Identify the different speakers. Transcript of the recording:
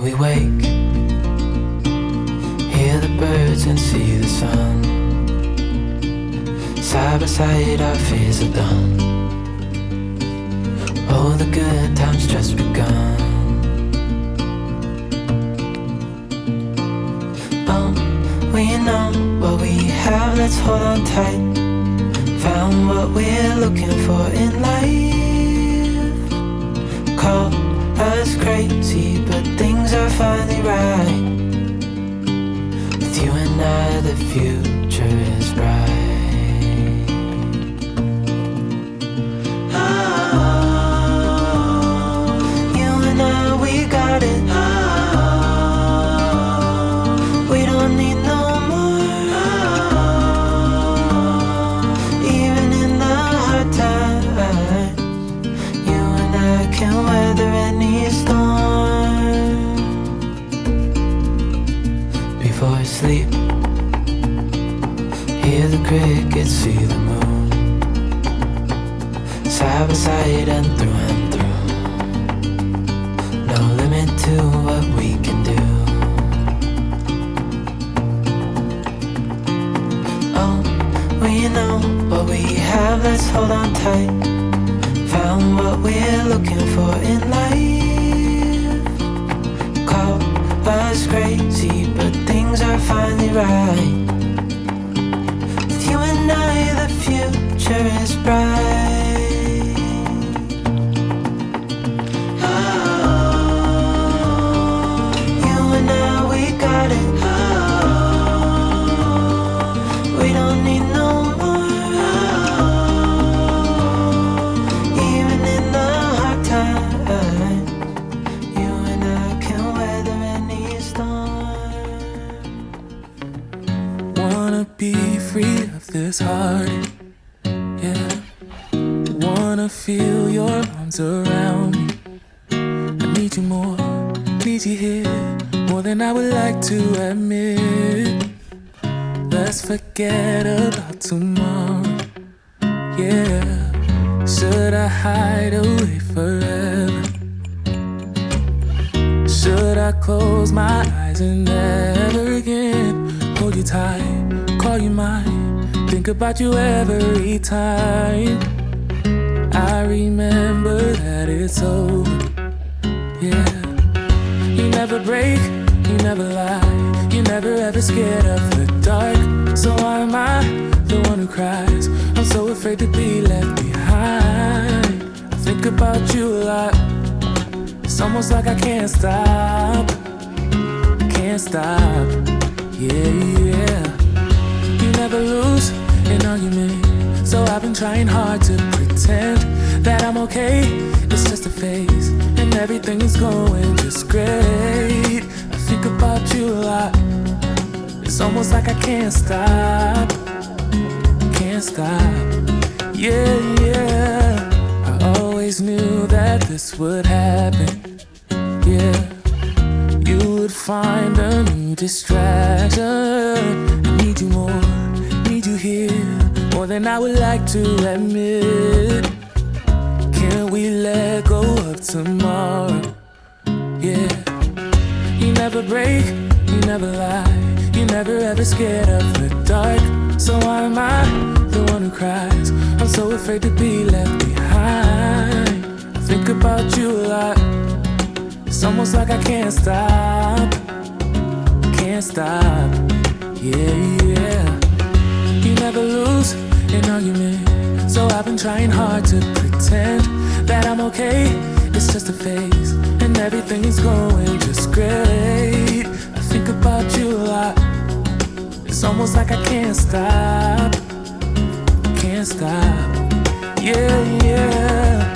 Speaker 1: we wake, hear the birds and see the sun. Side by side our fears are done. Oh, the good times just begun. Oh, we know what we have, let's hold on tight. Found what we're looking for in life. Call us crazy, but things are finally right. With you and I, the future is bright. Sleep, hear the crickets, see the moon. Side by side and through. No limit to what we can do. Oh, we know what we have, let's hold on tight. Found what we're looking for in life. Call us crazy, but things are finally right. With you and I, the future is bright. Oh, you and I, we got it. Oh, we don't need no more. Oh, even in the hard times, you and I can weather any storm.
Speaker 2: Wanna be free of this heart, yeah. Wanna feel your arms around me. I need you more, need you here, more than I would like to admit. Let's forget about tomorrow, yeah. Should I hide away forever? Should I close my eyes and never again hold you tight, call you mine, think about you every time? I remember that it's over, yeah. You never break, you never lie, you never ever scared of the dark. So why am I the one who cries? I'm so afraid to be left behind. I think about you a lot, it's almost like I can't stop, can't stop. Yeah, yeah. You never lose an argument, so I've been trying hard to pretend that I'm okay. It's just a phase, and everything is going just great. I think about you a lot, it's almost like I can't stop, can't stop. Yeah, yeah. I always knew that this would happen, yeah. You would find a new distraction. I need you more, need you here, more than I would like to admit. Can we let go of tomorrow? Yeah. You never break, you never lie, you never ever scared of the dark. So why am I the one who cries? I'm so afraid to be left behind. I think about you a lot, it's almost like I can't stop, can't stop. Yeah, yeah. You never lose an argument, so I've been trying hard to pretend that I'm okay. It's just a phase, and everything is going just great. I think about you a lot, it's almost like I can't stop, can't stop. Yeah, yeah.